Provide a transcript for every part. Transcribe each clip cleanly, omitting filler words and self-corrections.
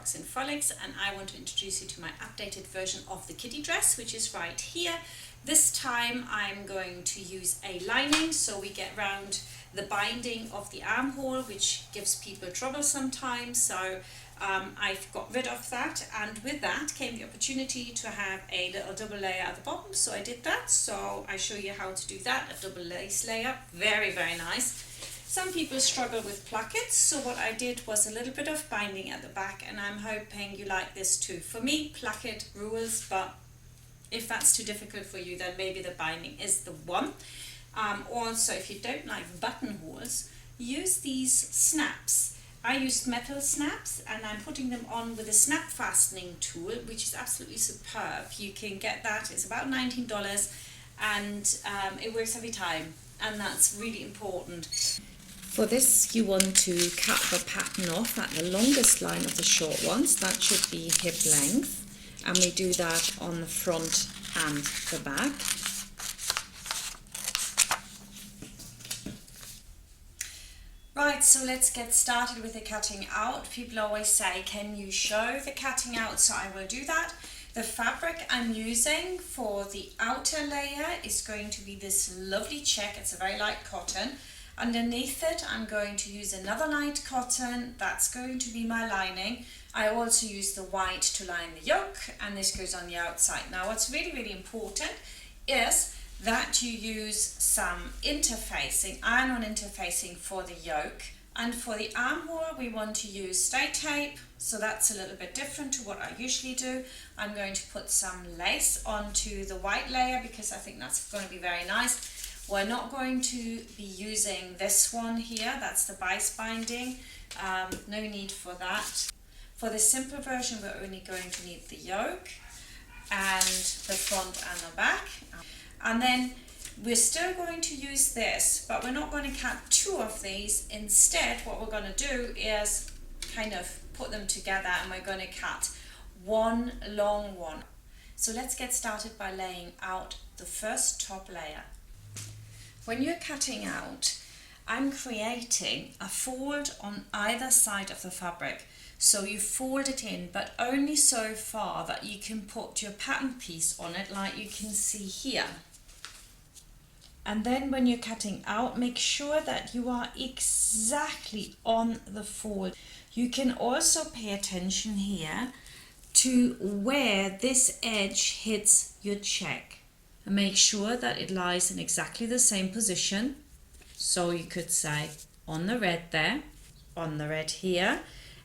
Frocks and Frolics, and I want to introduce you to my updated version of the kitty dress, which is right here. This time I'm going to use a lining, so we get round the binding of the armhole, which gives people trouble sometimes, so I've got rid of that, and with that came the opportunity to have a little double layer at the bottom, so I did that. So I show you how to do that, a double lace layer, very nice. Some people struggle with plackets, so what I did was a little bit of binding at the back, and I'm hoping you like this too. For me, placket rules, but if that's too difficult for you, then maybe the binding is the one. Also, if you don't like buttonholes, use these snaps. I used metal snaps, and I'm putting them on with a snap fastening tool, which is absolutely superb. You can get that, it's about $19, and it works every time, and that's really important. For this, you want to cut the pattern off at the longest line of the short ones. That should be hip length, and we do that on the front and the back. Right, so let's get started with the cutting out. People always say, can you show the cutting out? So I will do that. The fabric I'm using for the outer layer is going to be this lovely check. It's a very light cotton. Underneath it, I'm going to use another light cotton. That's going to be my lining. I also use the white to line the yoke, and this goes on the outside. Now, what's really important is that you use some interfacing, iron-on interfacing for the yoke, and for the armhole we want to use stay tape, so that's a little bit different to what I usually do. I'm going to put some lace onto the white layer because I think that's going to be very nice. We're not going to be using this one here, that's the bias binding, no need for that. For the simple version, we're only going to need the yoke and the front and the back. And then we're still going to use this, but we're not going to cut two of these. Instead, what we're going to do is kind of put them together, and we're going to cut one long one. So let's get started by laying out the first top layer. When you're cutting out, I'm creating a fold on either side of the fabric. So you fold it in, but only so far that you can put your pattern piece on it, like you can see here. And then when you're cutting out, make sure that you are exactly on the fold. You can also pay attention here to where this edge hits your check. And make sure that it lies in exactly the same position. So you could say on the red there, on the red here,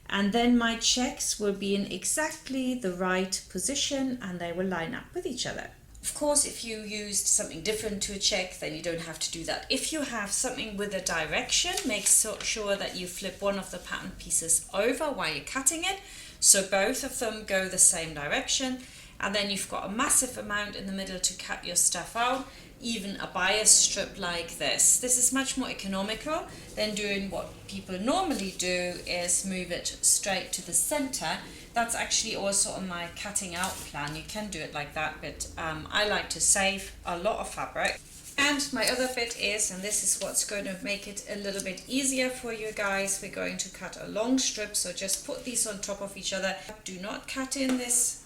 and then my checks will be in exactly the right position, and they will line up with each other. Of course, if you used something different to a check, then you don't have to do that. If you have something with a direction, make sure that you flip one of the pattern pieces over while you're cutting it, so both of them go the same direction. And then you've got a massive amount in the middle to cut your stuff out, even a bias strip like this. This is much more economical than doing what people normally do, is move it straight to the center. That's actually also on my cutting out plan. You can do it like that, but I like to save a lot of fabric. And my other bit is, and this is what's going to make it a little bit easier for you guys, we're going to cut a long strip, so just put these on top of each other. Do not cut in this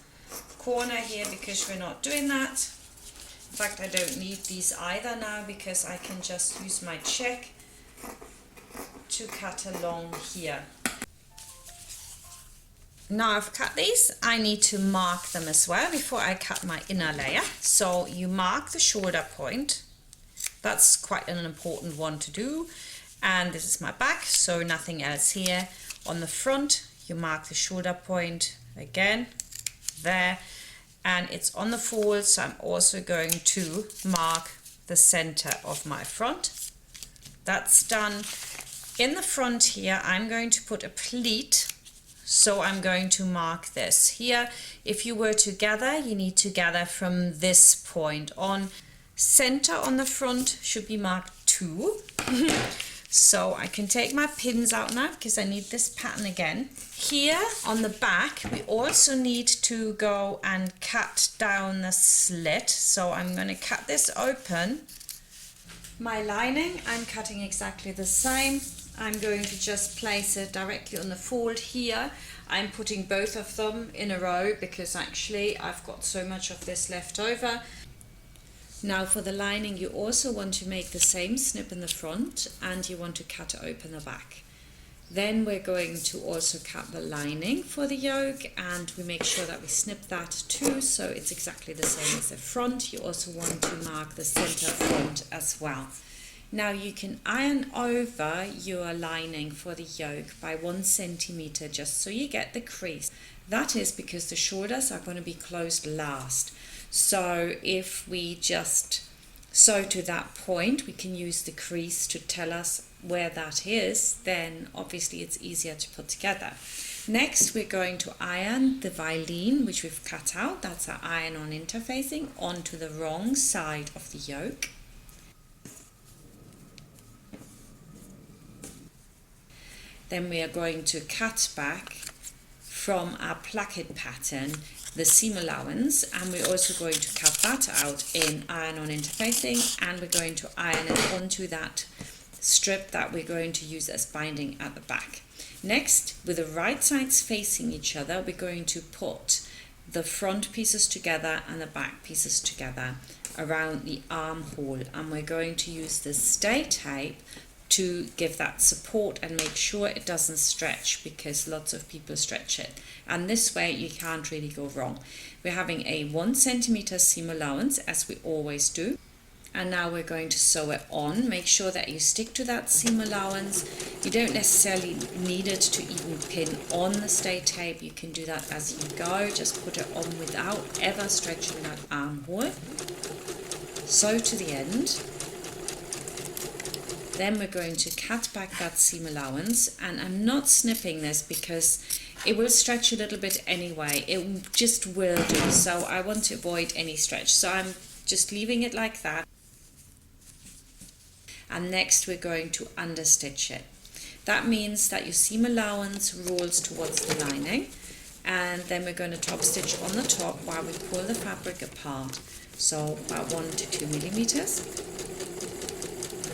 corner here because we're not doing that. In fact, I don't need these either now because I can just use my check to cut along here. Now I've cut these, I need to mark them as well before I cut my inner layer. So you mark the shoulder point. That's quite an important one to do. And this is my back, so nothing else here. On the front, you mark the shoulder point again, there, and it's on the fold, so I'm also going to mark the center of my front. That's done. In the front here, I'm going to put a pleat, so I'm going to mark this here. If you were to gather, you need to gather from this point on. Center on the front should be marked 2. So I can take my pins out now because I need this pattern again. Here on the back, we also need to go and cut down the slit. So I'm going to cut this open. My lining, I'm cutting exactly the same. I'm going to just place it directly on the fold here. I'm putting both of them in a row because actually I've got so much of this left over. Now for the lining, you also want to make the same snip in the front and you want to cut open the back. Then we're going to also cut the lining for the yoke, and we make sure that we snip that too, so it's exactly the same as the front. You also want to mark the center front as well. Now you can iron over your lining for the yoke by 1 centimeter just so you get the crease. That is because the shoulders are going to be closed last. So if we just sew to that point, we can use the crease to tell us where that is, then obviously it's easier to put together. Next we're going to iron the violin, which we've cut out, that's our iron-on interfacing, onto the wrong side of the yoke. Then we are going to cut back from our placket pattern the seam allowance, and we're also going to cut that out in iron-on interfacing, and we're going to iron it onto that strip that we're going to use as binding at the back. Next, with the right sides facing each other, we're going to put the front pieces together and the back pieces together around the armhole, and we're going to use the stay tape to give that support and make sure it doesn't stretch, because lots of people stretch it, and this way you can't really go wrong. We're having a 1 centimeter seam allowance as we always do, and now we're going to sew it on. Make sure that you stick to that seam allowance. You don't necessarily need it to even pin on the stay tape, you can do that as you go, just put it on without ever stretching that armhole. Sew to the end. Then we're going to cut back that seam allowance, and I'm not snipping this because it will stretch a little bit anyway, it just will do, so I want to avoid any stretch, so I'm just leaving it like that. And next we're going to understitch it. That means that your seam allowance rolls towards the lining, and then we're going to top stitch on the top while we pull the fabric apart, so about 1 to 2 millimeters.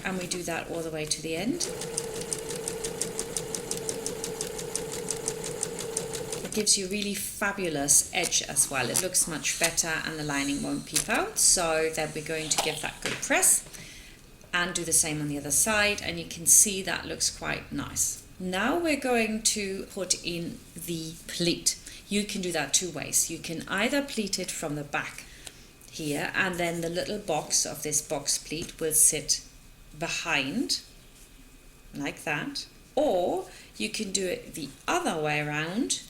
And we do that all the way to the end. It gives you a really fabulous edge as well. It looks much better and the lining won't peep out. So then we're going to give that good press and do the same on the other side, and you can see that looks quite nice. Now we're going to put in the pleat. You can do that 2 ways. You can either pleat it from the back here, and then the little box of this box pleat will sit behind like that, or you can do it the other way around.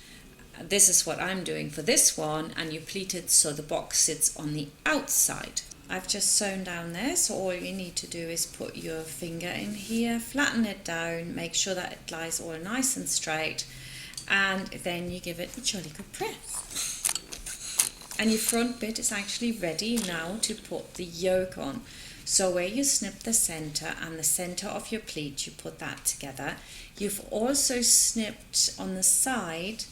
This is what I'm doing for this one, and you pleat it so the box sits on the outside. I've just sewn down there, so all you need to do is put your finger in here, flatten it down, make sure that it lies all nice and straight, and then you give it a jolly good press. And your front bit is actually ready now to put the yoke on. So where you snip the center and the center of your pleat, you put that together. You've also snipped on the side,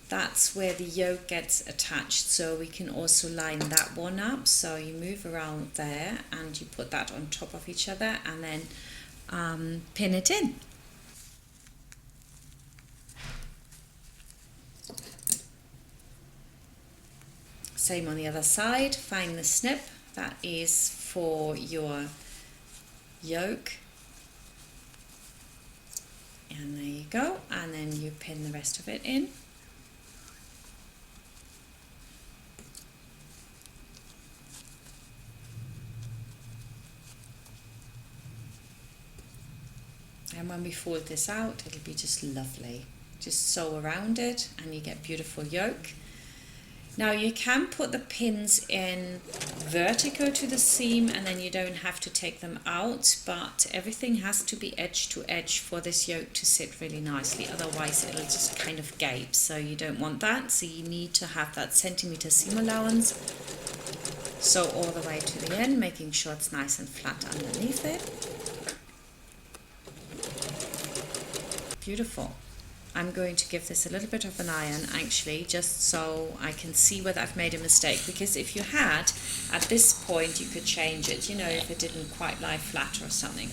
that's where the yoke gets attached, so we can also line that one up. So you move around there and you put that on top of each other, and then pin it in. Same on the other side, find the snip that is for your yoke, and there you go, and then you pin the rest of it in. And when we fold this out, it'll be just lovely. Just sew around it and you get beautiful yoke. Now you can put the pins in vertical to the seam, and then you don't have to take them out, but everything has to be edge to edge for this yoke to sit really nicely, otherwise it'll just kind of gape, so you don't want that. So you need to have that centimeter seam allowance. Sew all the way to the end, making sure it's nice and flat underneath it. Beautiful. I'm going to give this a little bit of an iron actually, just so I can see whether I've made a mistake, because if you had, at this point you could change it, you know, if it didn't quite lie flat or something.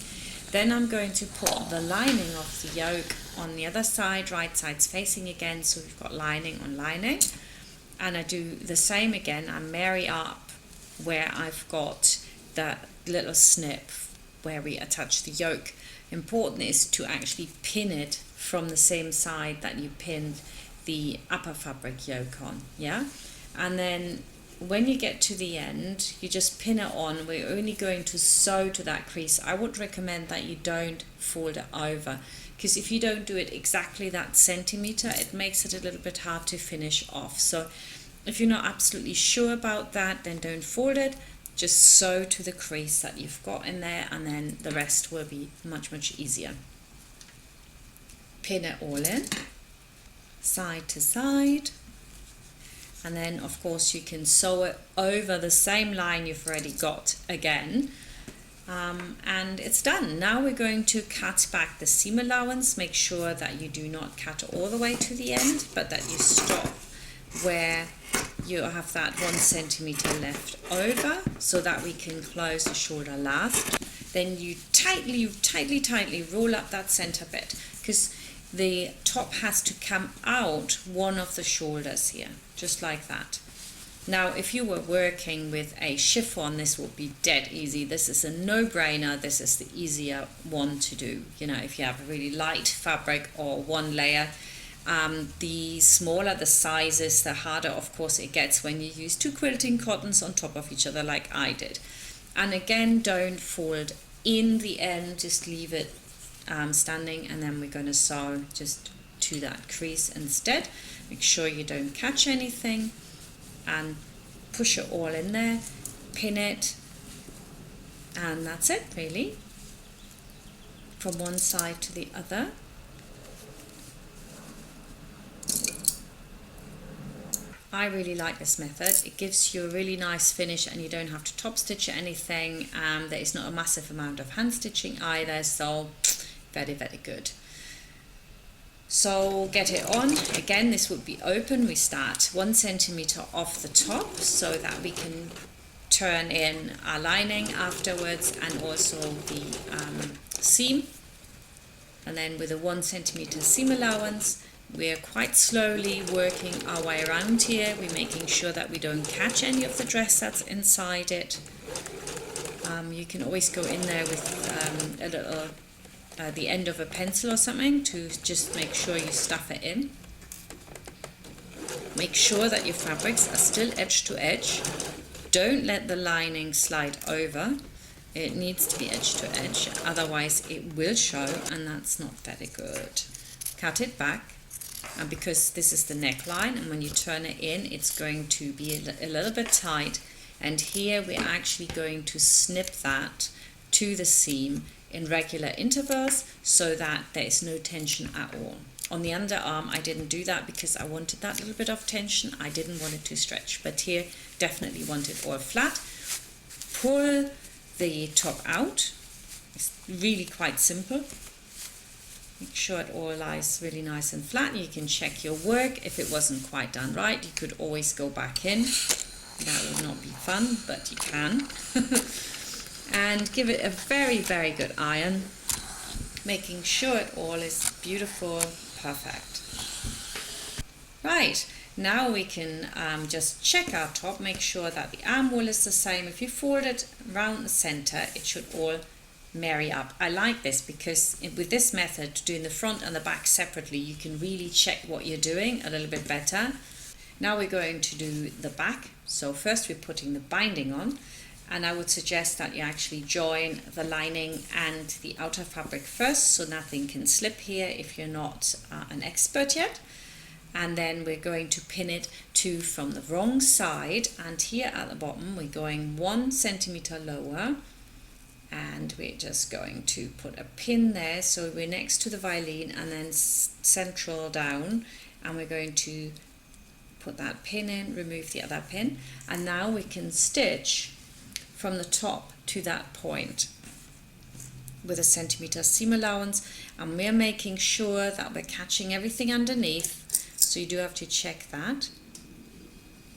Then I'm going to put the lining of the yoke on the other side, right side's facing again, so we've got lining on lining. And I do the same again. I marry up where I've got that little snip where we attach the yoke. Important is to actually pin it from the same side that you pinned the upper fabric yoke on, yeah? And then when you get to the end, you just pin it on. We're only going to sew to that crease. I would recommend that you don't fold it over, because if you don't do it exactly that centimeter, it makes it a little bit hard to finish off. So if you're not absolutely sure about that, then don't fold it. Just sew to the crease that you've got in there, and then the rest will be much easier. Pin it all in, side to side, and then of course you can sew it over the same line you've already got again, and it's done. Now we're going to cut back the seam allowance. Make sure that you do not cut all the way to the end, but that you stop where you have that 1 centimeter left over, so that we can close the shoulder last. Then you tightly roll up that center bit, because the top has to come out one of the shoulders here, just like that. Now if you were working with a chiffon, this would be dead easy. This is a no-brainer. This is the easier one to do. You know, if you have a really light fabric or one layer, the smaller the sizes, the harder of course it gets when you use 2 quilting cottons on top of each other like I did. And again, don't fold in the end, just leave it standing, and then we're going to sew just to that crease instead. Make sure you don't catch anything, and push it all in there, pin it, and that's it really, from one side to the other. I really like this method. It gives you a really nice finish, and you don't have to top stitch anything. There is not a massive amount of hand stitching either, so very good. So get it on. Again, this would be open. We start 1 centimeter off the top so that we can turn in our lining afterwards, and also the seam. And then with a 1 centimeter seam allowance, we're quite slowly working our way around here. We're making sure that we don't catch any of the dress that's inside it. You can always go in there with a little the end of a pencil or something to just make sure you stuff it in. Make sure that your fabrics are still edge to edge. Don't let the lining slide over. It needs to be edge to edge, otherwise it will show, and that's not very good. Cut it back. And because this is the neckline, and when you turn it in, it's going to be a little bit tight. And here we're actually going to snip that to the seam in regular intervals so that there is no tension at all. On the underarm, I didn't do that because I wanted that little bit of tension. I didn't want it to stretch, but here definitely want it all flat. Pull the top out. It's really quite simple. Make sure it all lies really nice and flat. You can check your work. If it wasn't quite done right, you could always go back in. That would not be fun, but you can. And give it a very good iron, making sure it all is beautiful, perfect. Right, now we can just check our top, make sure that the armhole is the same. If you fold it around the center, it should all marry up. I like this because with this method, doing the front and the back separately, you can really check what you're doing a little bit better. Now we're going to do the back. So first we're putting the binding on, and I would suggest that you actually join the lining and the outer fabric first, so nothing can slip here if you're not an expert yet. And then we're going to pin it to from the wrong side, and here at the bottom we're going 1 centimeter lower, and we're just going to put a pin there so we're next to the violin, and then central down, and we're going to put that pin in, remove the other pin, and now we can stitch from the top to that point with a centimeter seam allowance, and we're making sure that we're catching everything underneath, so you do have to check that.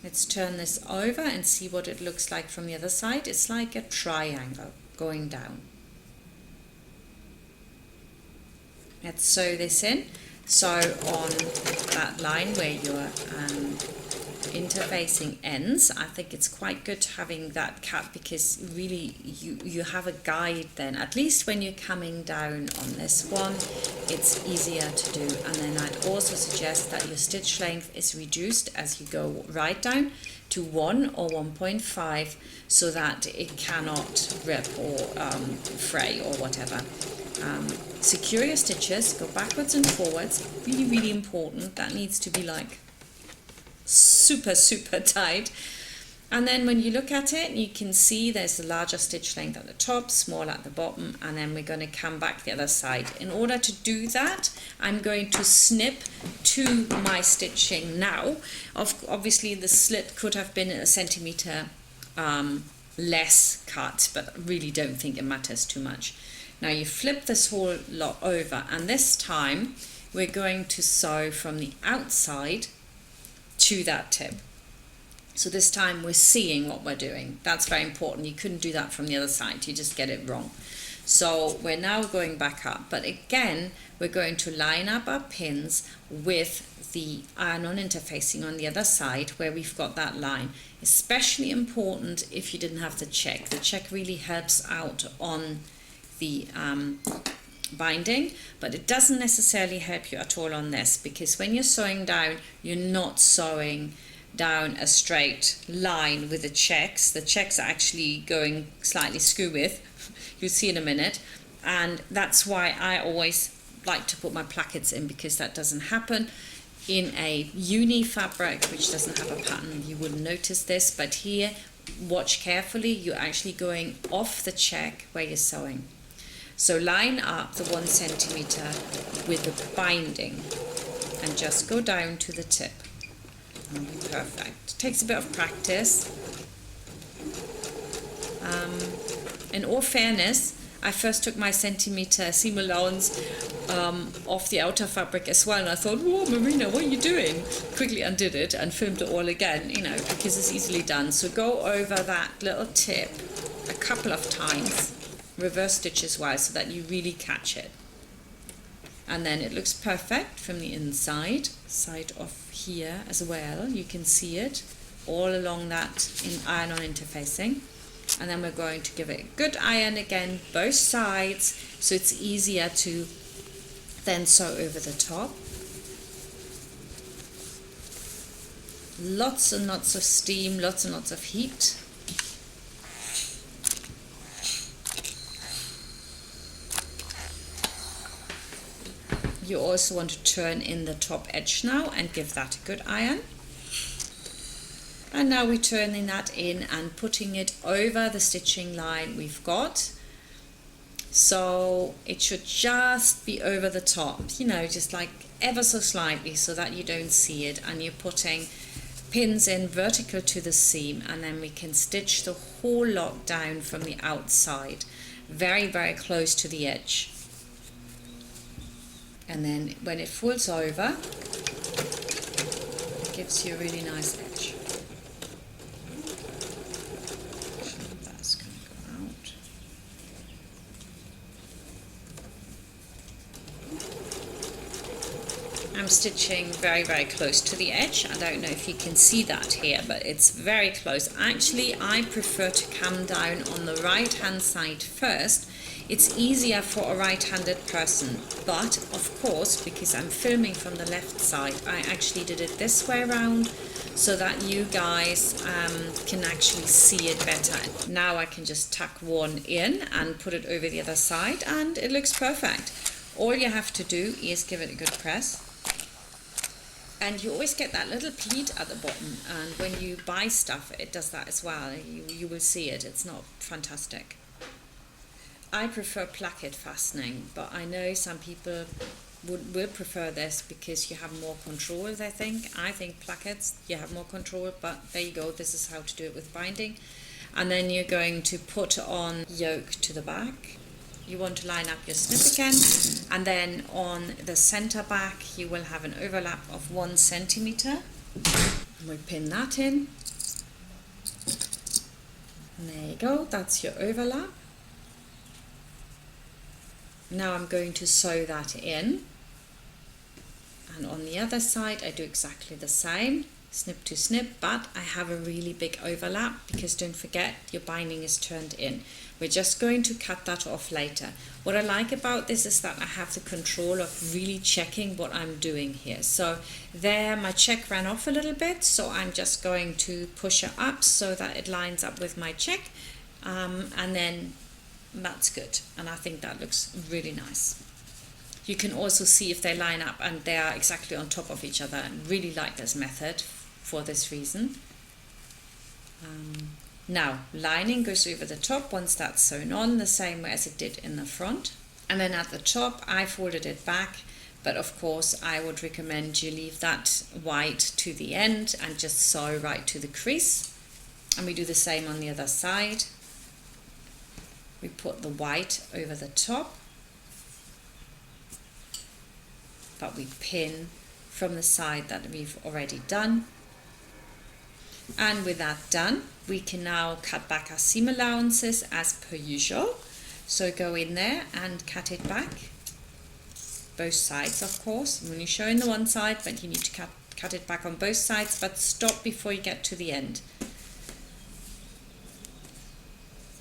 Let's turn this over and see what it looks like from the other side. It's like a triangle going down. Let's sew this in. So on that line where your interfacing ends, I think it's quite good having that cut, because really you have a guide then, at least when you're coming down on this one, it's easier to do. And then I'd also suggest that your stitch length is reduced as you go right down to 1 or 1.5, so that it cannot rip or fray or whatever. Secure your stitches, go backwards and forwards, really important. That needs to be like super tight. And then when you look at it, you can see there's a larger stitch length at the top, small at the bottom, and then we're going to come back the other side. In order to do that, I'm going to snip to my stitching now. Obviously the slit could have been a centimeter less cut, but I really don't think it matters too much. Now you flip this whole lot over, and this time we're going to sew from the outside to that tip. So this time we're seeing what we're doing. That's very important. You couldn't do that from the other side. You just get it wrong. So we're now going back up. But again, we're going to line up our pins with the iron-on interfacing on the other side where we've got that line. Especially important if you didn't have the check. The check really helps out on the binding, but it doesn't necessarily help you at all on this, because when you're sewing down, you're not sewing down a straight line with the checks. The checks are actually going slightly screw with. You'll see in a minute, and that's why I always like to put my plackets in, because that doesn't happen. In a uni fabric which doesn't have a pattern, you wouldn't notice this, but here, watch carefully, you're actually going off the check where you're sewing. So line up the 1 centimeter with the binding and just go down to the tip. That'll be perfect. It takes a bit of practice. In all fairness, I first took my centimeter seam allowance off the outer fabric as well, and I thought, whoa, Marina, what are you doing? Quickly undid it and filmed it all again, you know, because it's easily done. So go over that little tip a couple of times, reverse stitch as well, so that you really catch it. And then it looks perfect from the inside, side of here as well. You can see it all along that iron-on interfacing. And then we're going to give it a good iron again, both sides, so it's easier to then sew over the top. Lots and lots of steam, lots and lots of heat. You also want to turn in the top edge now and give that a good iron. And now we're turning that in and putting it over the stitching line we've got. So it should just be over the top, you know, just like ever so slightly, so that you don't see it. And you're putting pins in vertical to the seam, and then we can stitch the whole lot down from the outside, very, very close to the edge. And then when it folds over, it gives you a really nice edge. That's going to go out. I'm stitching very, very close to the edge. I don't know if you can see that here, but it's very close. Actually, I prefer to come down on the right hand side first. It's easier for a right-handed person, but of course, because I'm filming from the left side, I actually did it this way around so that you guys can actually see it better. Now I can just tuck one in and put it over the other side, and it looks perfect. All you have to do is give it a good press. And you always get that little pleat at the bottom, and when you buy stuff, it does that as well. You will see it. It's not fantastic. I prefer placket fastening, but I know some people will prefer this because you have more control, I think. I think plackets, you have more control, but there you go. This is how to do it with binding. And then you're going to put on yoke to the back. You want to line up your snip again, and then on the center back you will have an overlap of 1 centimeter. We'll pin that in. And there you go, that's your overlap. Now I'm going to sew that in, and on the other side I do exactly the same, snip to snip, but I have a really big overlap because don't forget your binding is turned in. We're just going to cut that off later. What I like about this is that I have the control of really checking what I'm doing here. So there my check ran off a little bit, so I'm just going to push it up so that it lines up with my check, and then that's good, and I think that looks really nice. You can also see if they line up and they are exactly on top of each other. I really like this method for this reason. Now lining goes over the top once that's sewn on, the same way as it did in the front, and then at the top I folded it back, but of course I would recommend you leave that white to the end and just sew right to the crease. And we do the same on the other side. We put the white over the top, but we pin from the side that we've already done. And with that done, we can now cut back our seam allowances as per usual. So go in there and cut it back, both sides of course. When you're showing the one side, but you need to cut it back on both sides, but stop before you get to the end.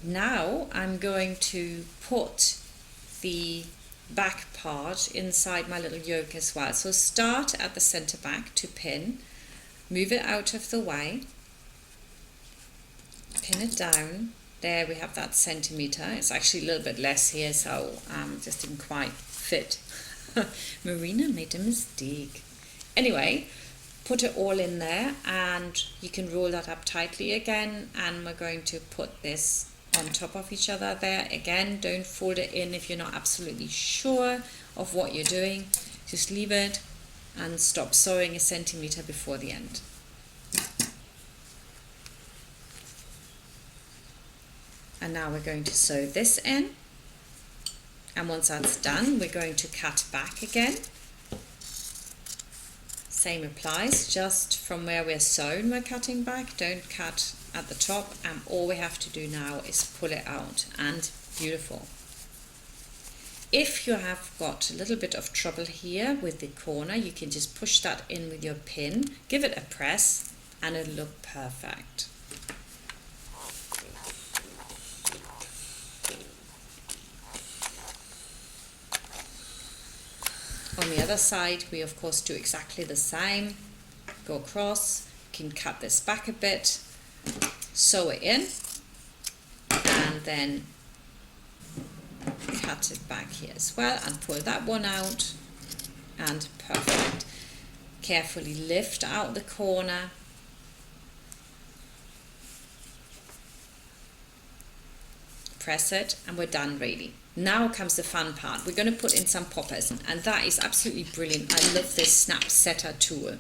Now I'm going to put the back part inside my little yoke as well. So start at the center back to pin, move it out of the way, pin it down. There we have that centimeter. It's actually a little bit less here, so just didn't quite fit. Marina made a mistake. Anyway, put it all in there, and you can roll that up tightly again, and we're going to put this on top of each other there. Again, don't fold it in if you're not absolutely sure of what you're doing. Just leave it and stop sewing a centimeter before the end. And now we're going to sew this in, and once that's done we're going to cut back again. Same applies, just from where we're sewn we're cutting back, don't cut at the top, and all we have to do now is pull it out, and beautiful. If you have got a little bit of trouble here with the corner, you can just push that in with your pin, give it a press, and it'll look perfect. On the other side we of course do exactly the same, go across, you can cut this back a bit, sew it in, and then cut it back here as well, and pull that one out, and perfect. Carefully lift out the corner, press it, and we're done really. Now comes the fun part. We're going to put in some poppers, and that is absolutely brilliant. I love this snap setter tool,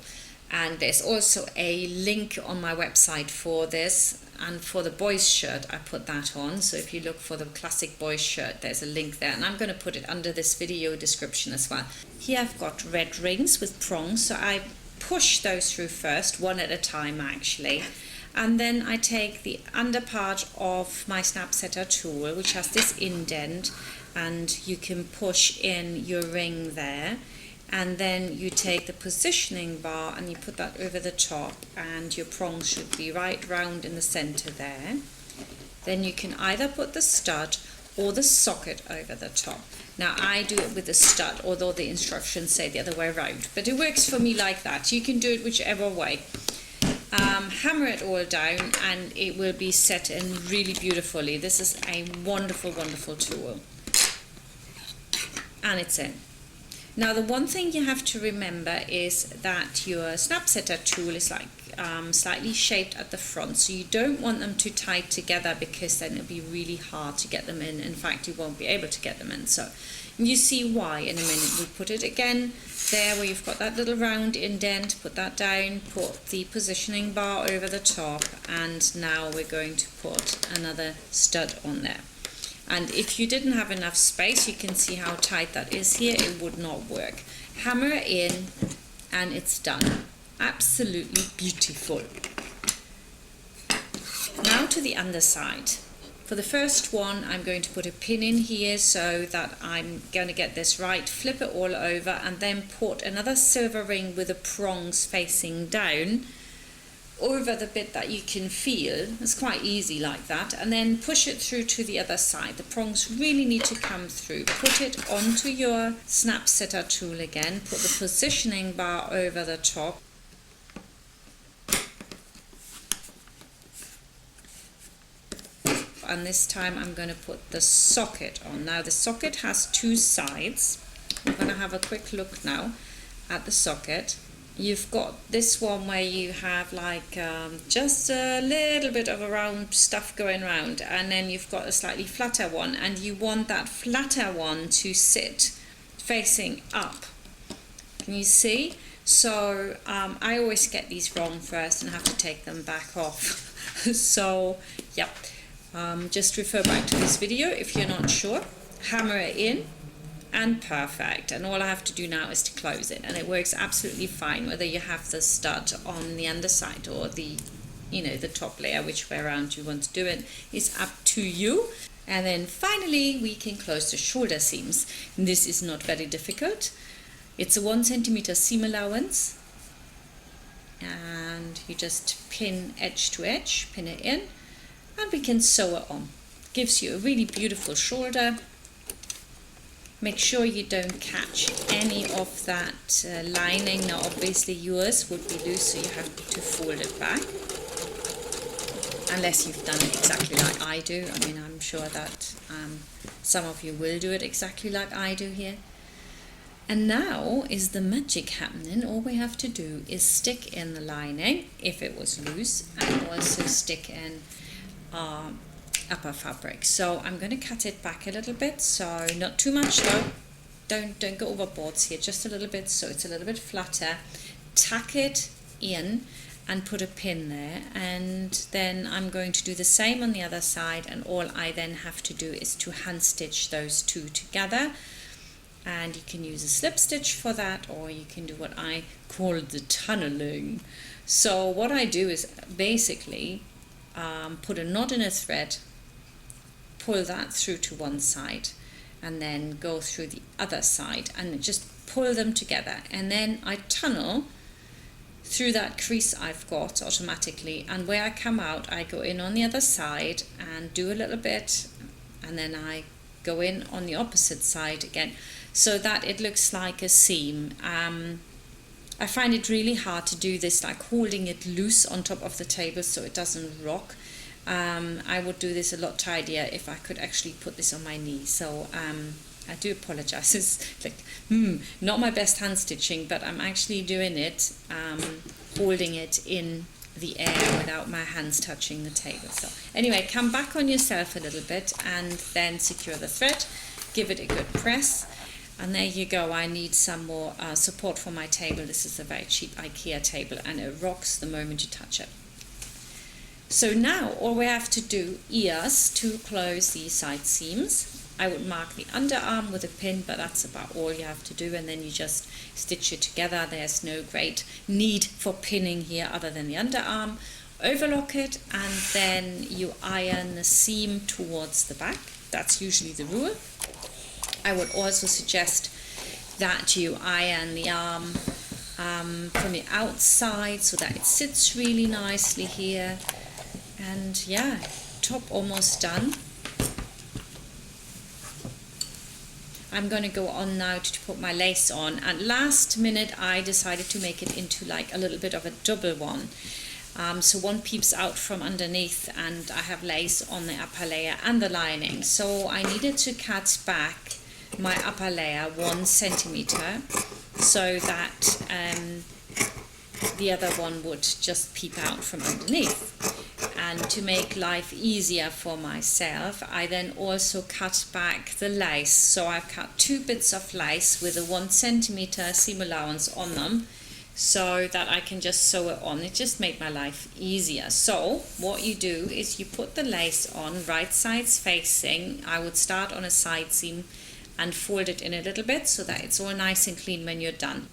and there's also a link on my website for this, and for the boys shirt I put that on. So if you look for the classic boys shirt, there's a link there, and I'm going to put it under this video description as well. Here I've got red rings with prongs, so I push those through first, one at a time actually. And then I take the under part of my snap setter tool, which has this indent, and you can push in your ring there, and then you take the positioning bar and you put that over the top, and your prongs should be right round in the center there. Then you can either put the stud or the socket over the top. Now I do it with the stud, although the instructions say the other way around, but it works for me like that. You can do it whichever way. Hammer it all down and it will be set in really beautifully. This is a wonderful, wonderful tool. And it's in. Now the one thing you have to remember is that your snap setter tool is like slightly shaped at the front, so you don't want them too tight together, because then it'll be really hard to get them in. In fact, you won't be able to get them in. So you see why in a minute. We put it again there where you've got that little round indent, put that down, put the positioning bar over the top, and now we're going to put another stud on there. And if you didn't have enough space, you can see how tight that is here, it would not work. Hammer it in and it's done. Absolutely beautiful. Now to the underside. For the first one, I'm going to put a pin in here so that I'm going to get this right, flip it all over, and then put another silver ring with the prongs facing down over the bit that you can feel. It's quite easy like that, and then push it through to the other side. The prongs really need to come through. Put it onto your snap sitter tool again, put the positioning bar over the top, and this time I'm going to put the socket on. Now the socket has two sides. We're going to have a quick look now at the socket. You've got this one where you have like just a little bit of a round stuff going around, and then you've got a slightly flatter one, and you want that flatter one to sit facing up. Can you see? So I always get these wrong first and have to take them back off. So yep, just refer back to this video if you're not sure. Hammer it in. And perfect, and all I have to do now is to close it, and it works absolutely fine whether you have the stud on the underside or the, you know, the top layer, which way around you want to do it is up to you. And then finally we can close the shoulder seams. This is not very difficult. It's a 1 centimeter seam allowance, and you just pin edge to edge, pin it in, and we can sew it on. Gives you a really beautiful shoulder. Make sure you don't catch any of that lining. Now obviously yours would be loose, so you have to fold it back. Unless you've done it exactly like I do. I mean, I'm sure that some of you will do it exactly like I do here. And now is the magic happening. All we have to do is stick in the lining, if it was loose, and also stick in upper fabric. So I'm going to cut it back a little bit, so not too much though, don't go overboard here, just a little bit so it's a little bit flatter. Tuck it in and put a pin there, and then I'm going to do the same on the other side, and all I then have to do is to hand stitch those two together. And you can use a slip stitch for that, or you can do what I call the tunneling. So what I do is basically put a knot in a thread, pull that through to one side, and then go through the other side and just pull them together, and then I tunnel through that crease I've got automatically, and where I come out I go in on the other side and do a little bit, and then I go in on the opposite side again, so that it looks like a seam. I find it really hard to do this, like holding it loose on top of the table so it doesn't rock. I would do this a lot tidier if I could actually put this on my knee. So I do apologize. It's like not my best hand stitching, but I'm actually doing it, holding it in the air without my hands touching the table. So anyway, come back on yourself a little bit and then secure the thread, give it a good press, and there you go. I need some more support for my table. This is a very cheap IKEA table, and it rocks the moment you touch it. So now all we have to do is to close the side seams. I would mark the underarm with a pin, but that's about all you have to do, and then you just stitch it together. There's no great need for pinning here other than the underarm. Overlock it, and then you iron the seam towards the back. That's usually the rule. I would also suggest that you iron the arm from the outside so that it sits really nicely here. And yeah, top almost done. I'm going to go on now to put my lace on, and last minute I decided to make it into like a little bit of a double one. So one peeps out from underneath, and I have lace on the upper layer and the lining. So I needed to cut back my upper layer 1 centimeter so that the other one would just peep out from underneath. And to make life easier for myself, I then also cut back the lace. So I've cut 2 bits of lace with a 1 centimeter seam allowance on them, so that I can just sew it on. It just made my life easier. So what you do is you put the lace on right sides facing. I would start on a side seam and fold it in a little bit so that it's all nice and clean when you're done.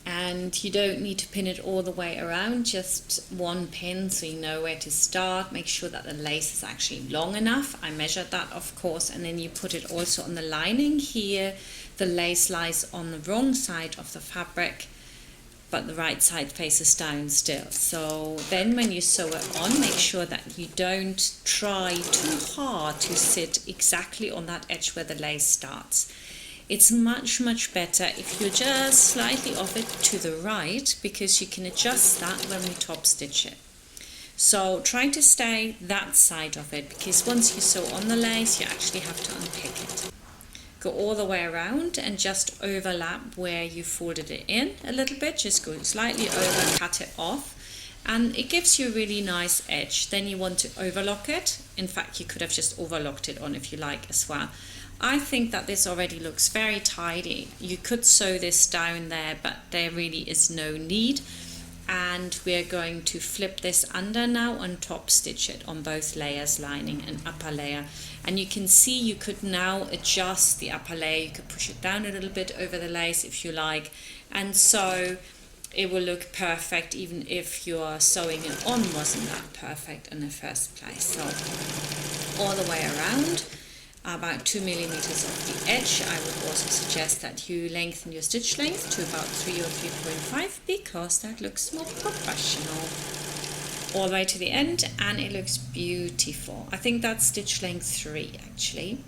And you don't need to pin it all the way around, just one pin so you know where to start. Make sure that the lace is actually long enough. I measured that, of course, and then you put it also on the lining. Here the lace lies on the wrong side of the fabric, but the right side faces down still. So then when you sew it on, make sure that you don't try too hard to sit exactly on that edge where the lace starts. It's much better if you're just slightly off it to the right, because you can adjust that when we top stitch it. So try to stay that side of it, because once you sew on the lace, you actually have to unpick it. Go all the way around and just overlap where you folded it in a little bit. Just go slightly over, cut it off, and it gives you a really nice edge. Then you want to overlock it. In fact, you could have just overlocked it on if you like as well. I think that this already looks very tidy. You could sew this down there, but there really is no need. And we're going to flip this under now and top stitch it on both layers, lining and upper layer. And you can see you could now adjust the upper layer. You could push it down a little bit over the lace if you like, and so it will look perfect even if your sewing it on wasn't that perfect in the first place. So all the way around, about 2 millimeters off the edge. I would also suggest that you lengthen your stitch length to about 3 or 3.5, because that looks more professional. All the way to the end, and it looks beautiful. I think that's stitch length 3 actually.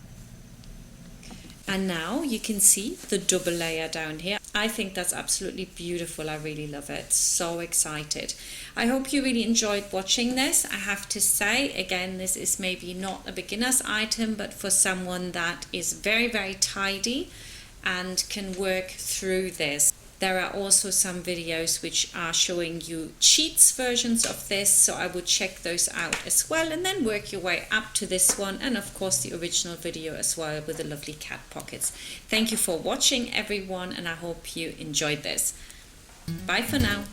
And now you can see the double layer down here. I think that's absolutely beautiful. I really love it. So excited. I hope you really enjoyed watching this. I have to say, again, this is maybe not a beginner's item, but for someone that is very tidy and can work through this. There are also some videos which are showing you cheats versions of this, so I would check those out as well, and then work your way up to this one, and of course the original video as well with the lovely cat pockets. Thank you for watching everyone, and I hope you enjoyed this. Bye for now.